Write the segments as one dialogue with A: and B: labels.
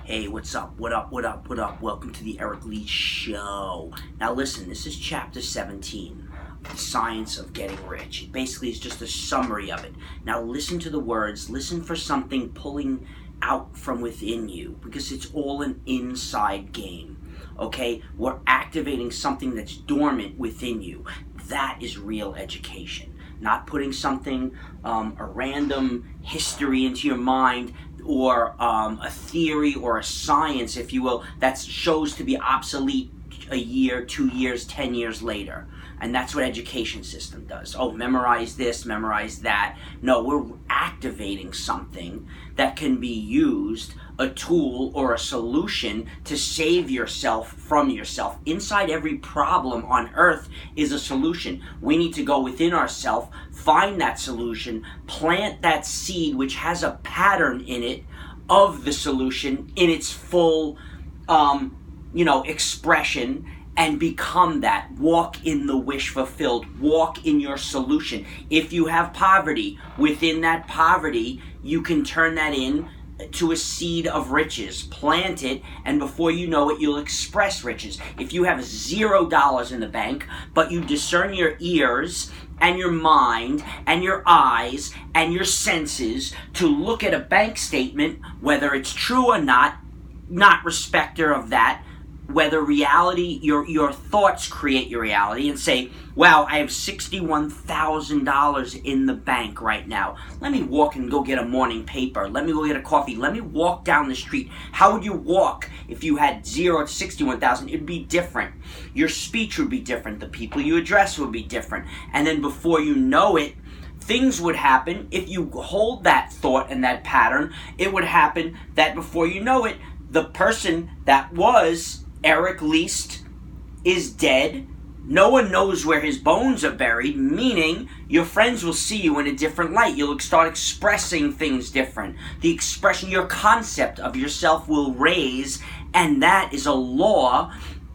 A: Hey, what's up? What up? What up? What up? Welcome to the Eric Lee Show. Now listen, this is chapter 17, The Science of Getting Rich. It basically is just a summary of it. Now listen to the words, listen for something pulling out from within you, because it's all an inside game, okay? We're activating something that's dormant within you. That is real education. Not putting something, a random history into your mind, or a theory or a science, if you will, that shows to be obsolete a year, 2 years, 10 years later. And that's what education system does. Oh, memorize this, memorize that. No, we're activating something that can be used, a tool or a solution to save yourself from yourself. Inside every problem on earth is a solution. We need to go within ourselves, find that solution, plant that seed which has a pattern in it of the solution in its full expression, and become that. Walk in the wish fulfilled. Walk in your solution. If you have poverty, within that poverty, you can turn that in to a seed of riches. Plant it, and before you know it, you'll express riches. If you have $0 in the bank, but you discern your ears and your mind and your eyes and your senses to look at a bank statement, whether it's true or not respecter of that, whether reality, your thoughts create your reality, and say, wow, I have $61,000 in the bank right now. Let me walk and go get a morning paper. Let me go get a coffee. Let me walk down the street. How would you walk if you had 0 to 61,000? It'd be different. Your speech would be different. The people you address would be different. And then before you know it, things would happen. If you hold that thought and that pattern, it would happen that before you know it, the person that was Eric Least is dead. No one knows where his bones are buried, meaning your friends will see you in a different light. You'll start expressing things different. The expression, your concept of yourself will raise, and that is a law.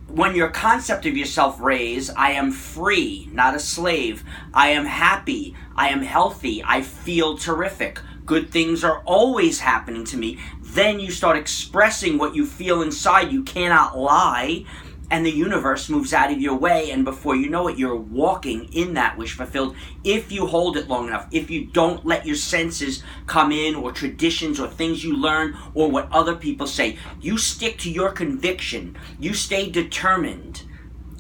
A: When your concept of yourself raise, I am free, not a slave. I am happy. I am healthy. I feel terrific. Good things are always happening to me. Then you start expressing what you feel inside. You cannot lie. And the universe moves out of your way. And before you know it, you're walking in that wish fulfilled. If you hold it long enough. If you don't let your senses come in, or traditions, or things you learn, or what other people say. You stick to your conviction. You stay determined.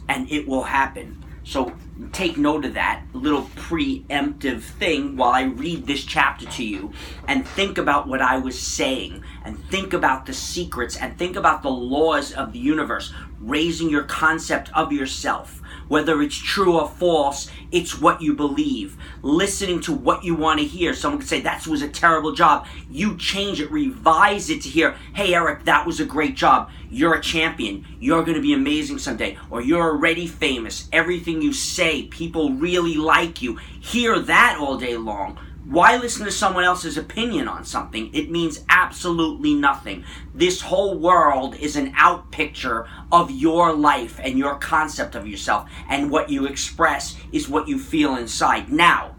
A: And it will happen. So take note of that little preemptive thing while I read this chapter to you, and think about what I was saying, and think about the secrets, and think about the laws of the universe, raising your concept of yourself. Whether it's true or false, it's what you believe. Listening to what you want to hear. Someone could say, that was a terrible job. You change it, revise it to hear, hey Eric, that was a great job. You're a champion. You're going to be amazing someday. Or you're already famous. Everything you say, people really like you. Hear that all day long. Why listen to someone else's opinion on something? It means absolutely nothing. This whole world is an out picture of your life and your concept of yourself, and what you express is what you feel inside. Now,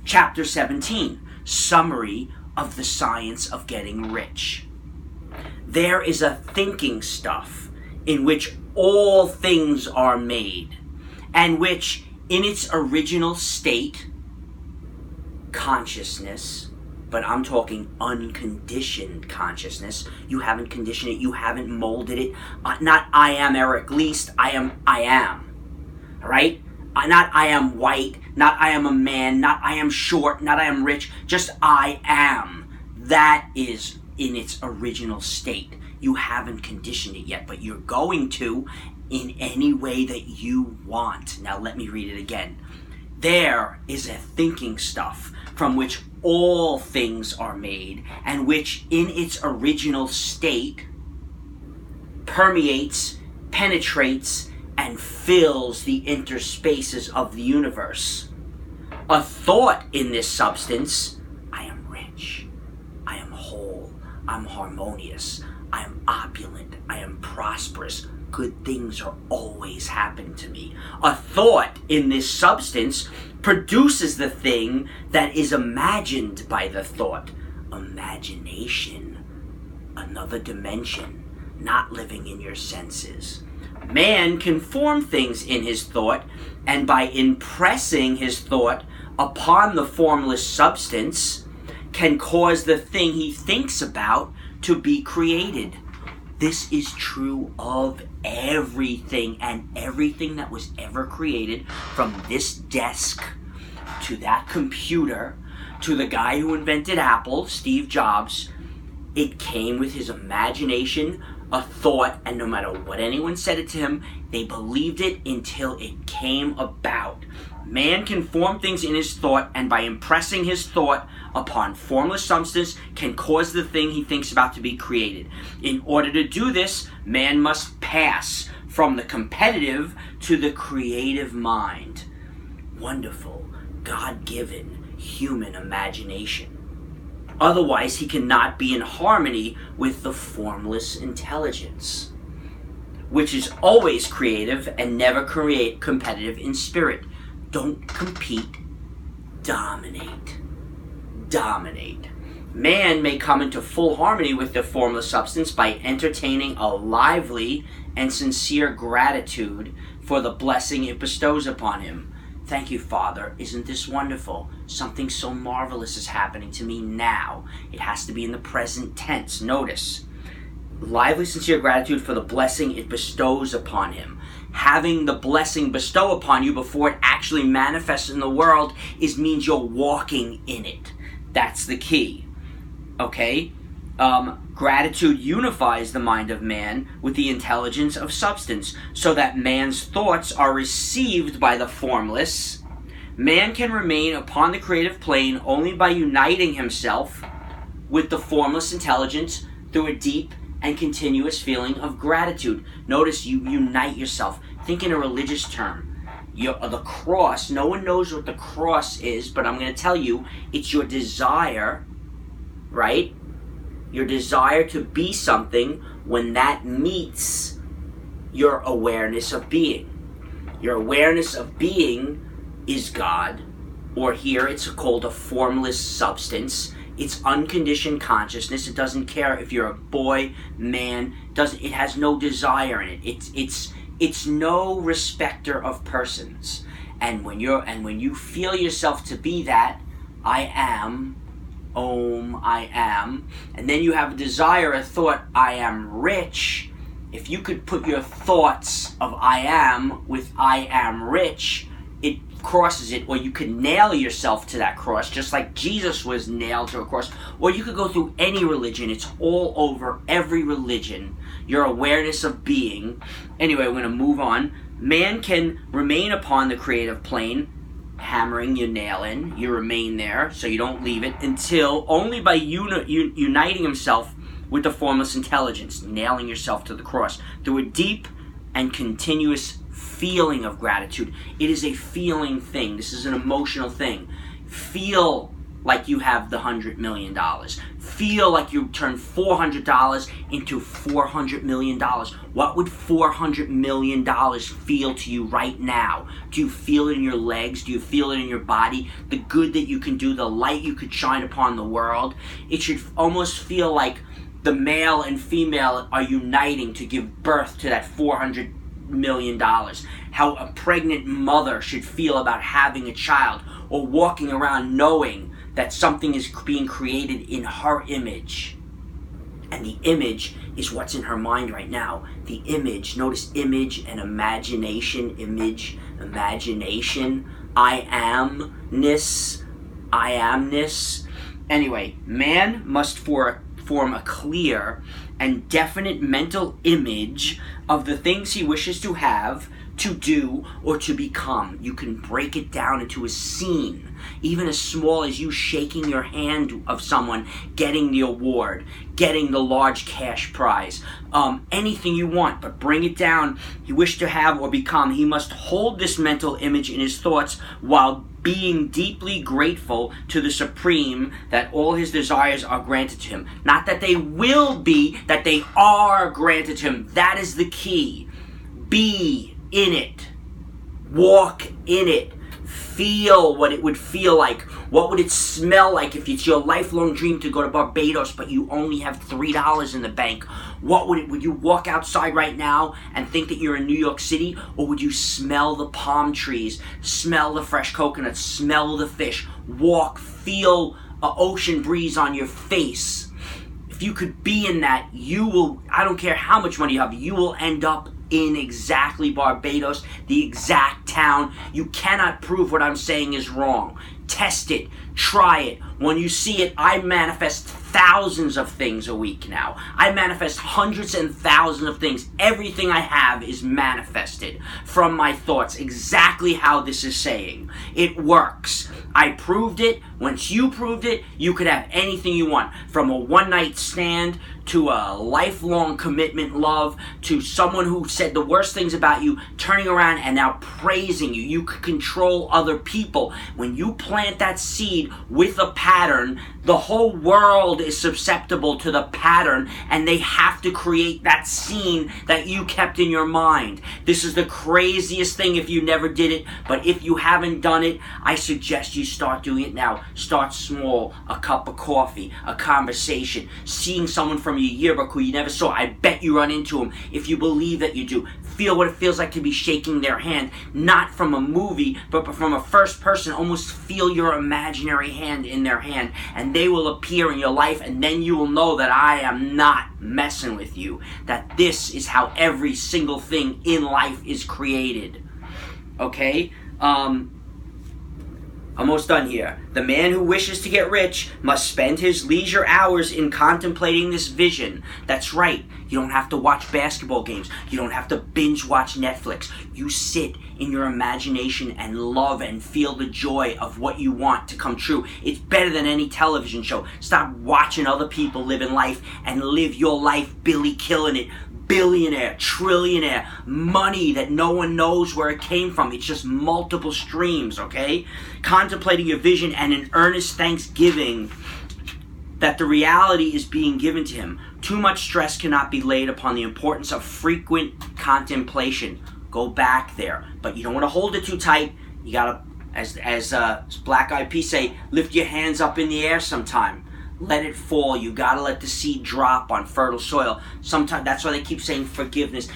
A: chapter 17, summary of the science of getting rich. There is a thinking stuff in which all things are made, and which in its original state, consciousness, but I'm talking unconditioned consciousness. You haven't conditioned it. You haven't molded it. Not I am Eric Least. I am. All right? Not I am white. Not I am a man. Not I am short. Not I am rich. Just I am. That is in its original state. You haven't conditioned it yet, but you're going to in any way that you want. Now let me read it again. There is a thinking stuff from which all things are made, and which in its original state permeates, penetrates, and fills the interspaces of the universe. A thought in this substance, I am rich, I am whole, I'm harmonious, I am opulent, I am prosperous, good things are always happening to me. A thought in this substance produces the thing that is imagined by the thought. Imagination another dimension, not living in your senses. Man can form things in his thought, and by impressing his thought upon the formless substance, can cause the thing he thinks about to be created. This is true of everything, and everything that was ever created, from this desk to that computer to the guy who invented Apple, Steve Jobs. It came with his imagination, a thought, and no matter what anyone said it to him, they believed it until it came about. Man can form things in his thought, and by impressing his thought upon formless substance, can cause the thing he thinks about to be created. In order to do this, man must pass from the competitive to the creative mind. Wonderful, God-given human imagination. Otherwise, he cannot be in harmony with the formless intelligence, which is always creative and never competitive in spirit. Don't compete, dominate. Dominate. Man may come into full harmony with the formless substance by entertaining a lively and sincere gratitude for the blessing it bestows upon him. Thank you, Father. Isn't this wonderful? Something so marvelous is happening to me now. It has to be in the present tense. Notice. Lively, sincere gratitude for the blessing it bestows upon him. Having the blessing bestow upon you before it actually manifests in the world means you're walking in it. That's the key. Okay? Gratitude unifies the mind of man with the intelligence of substance, so that man's thoughts are received by the formless. Man can remain upon the creative plane only by uniting himself with the formless intelligence through a deep and continuous feeling of gratitude. Notice you unite yourself. Think in a religious term. The cross, no one knows what the cross is, but I'm going to tell you, it's your desire, right? Your desire to be something when that meets your awareness of being. Your awareness of being is God, or here it's called a formless substance. It's unconditioned consciousness. It doesn't care if you're a boy, man. It has no desire in it. It's no respecter of persons. And when you feel yourself to be that, I am, Om, I am, and then you have a desire, a thought, I am rich. If you could put your thoughts of I am with I am rich, it crosses it, or you could nail yourself to that cross, just like Jesus was nailed to a cross. Or you could go through any religion. It's all over every religion. Your awareness of being. Anyway, we're going to move on. Man can remain upon the creative plane, hammering your nail in. You remain there, so you don't leave it, until only by uniting himself with the formless intelligence, nailing yourself to the cross, through a deep and continuous feeling of gratitude. It is a feeling thing. This is an emotional thing. Feel like you have the $100 million. Feel like you turned $400 into $400 million. What would $400 million feel to you right now? Do you feel it in your legs? Do you feel it in your body? The good that you can do, the light you could shine upon the world. It should almost feel like the male and female are uniting to give birth to that $400 million. How a pregnant mother should feel about having a child, or walking around knowing that something is being created in her image. And the image is what's in her mind right now. The image, notice image and imagination, image, imagination, I amness. Anyway, man must form a clear and definite mental image of the things he wishes to have, to do, or to become. You can break it down into a scene, even as small as you shaking your hand of someone getting the award, getting the large cash prize, anything you want, but bring it down. You wish to have or become. He must hold this mental image in his thoughts while being deeply grateful to the Supreme that all his desires are granted to him. Not that they will be, that they are granted to him. That is the key. Be in it. Walk in it. Feel what it would feel like. What would it smell like if it's your lifelong dream to go to Barbados, but you only have $3 in the bank? Would you walk outside right now and think that you're in New York City, or would you smell the palm trees, smell the fresh coconuts, smell the fish, walk, feel an ocean breeze on your face? If you could be in that, you will, I don't care how much money you have, you will end up in exactly Barbados, the exact town. You cannot prove what I'm saying is wrong. Test it. Try it. When you see it, I manifest thousands of things a week now. I manifest hundreds and thousands of things. Everything I have is manifested from my thoughts. Exactly how this is saying. It works. I proved it. Once you proved it, you could have anything you want. From a one-night stand to a lifelong commitment love to someone who said the worst things about you, turning around and now praising you. You could control other people. When you plant that seed with a pattern, the whole world is susceptible to the pattern, and they have to create that scene that you kept in your mind. This is the craziest thing if you never did it, but if you haven't done it, I suggest you start doing it now. Start small. A cup of coffee, a conversation, seeing someone from your yearbook who you never saw. I bet you run into them. If you believe that you do, feel what it feels like to be shaking their hand, not from a movie, but from a first person. Almost feel your imaginary hand in their hand, and they will appear in your life, and then you will know that I am not messing with you, that this is how every single thing in life is created. Okay? Almost done here. The man who wishes to get rich must spend his leisure hours in contemplating this vision. That's right. You don't have to watch basketball games. You don't have to binge watch Netflix. You sit in your imagination and love and feel the joy of what you want to come true. It's better than any television show. Stop watching other people living life and live your life, Billy killing it. Billionaire, trillionaire, money that no one knows where it came from. It's just multiple streams, okay? Contemplating your vision and an earnest thanksgiving that the reality is being given to him. Too much stress cannot be laid upon the importance of frequent contemplation. Go back there. But you don't want to hold it too tight. You gotta, as Black Eyed Peas say, lift your hands up in the air sometime. Let it fall. You gotta let the seed drop on fertile soil. Sometimes that's why they keep saying forgiveness.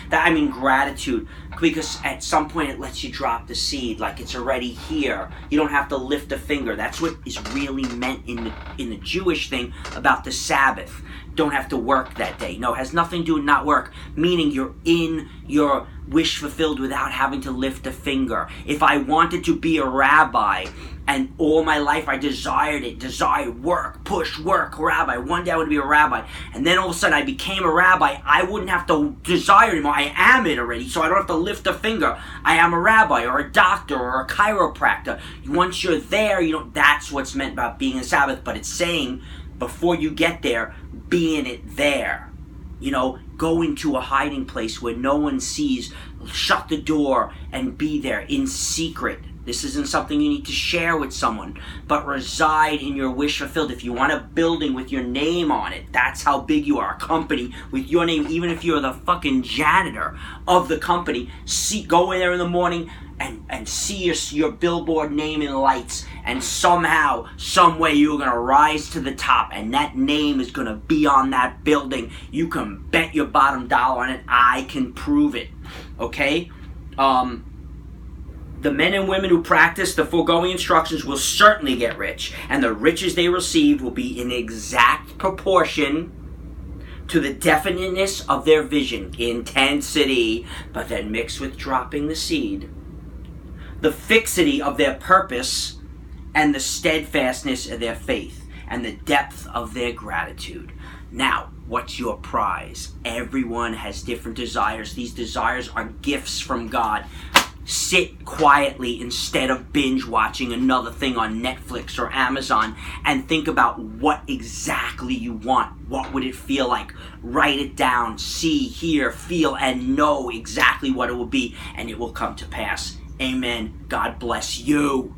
A: Gratitude, because at some point it lets you drop the seed, like it's already here. You don't have to lift a finger. That's what is really meant in the Jewish thing about the Sabbath. Don't have to work that day. No, it has nothing to do with not work. Meaning you're in your wish fulfilled without having to lift a finger. If I wanted to be a rabbi, and all my life I desired work, push, work, rabbi. One day I would be a rabbi. And then all of a sudden I became a rabbi. I wouldn't have to desire anymore. I am it already, so I don't have to lift a finger. I am a rabbi or a doctor or a chiropractor. Once you're there, that's what's meant about being a Sabbath. But it's saying, before you get there, be in it there. Go into a hiding place where no one sees. Shut the door and be there in secret. This isn't something you need to share with someone, but reside in your wish fulfilled. If you want a building with your name on it, that's how big you are. A company with your name, even if you're the fucking janitor of the company, go in there in the morning and see your billboard name in lights, and somehow, some way you're going to rise to the top, and that name is going to be on that building. You can bet your bottom dollar on it. I can prove it. Okay? The men and women who practice the foregoing instructions will certainly get rich, and the riches they receive will be in exact proportion to the definiteness of their vision, intensity, but then mixed with dropping the seed, the fixity of their purpose, and the steadfastness of their faith, and the depth of their gratitude. Now, what's your prize? Everyone has different desires. These desires are gifts from God. Sit quietly instead of binge watching another thing on Netflix or Amazon, and think about what exactly you want. What would it feel like? Write it down, see, hear, feel, and know exactly what it will be, and it will come to pass. Amen. God bless you.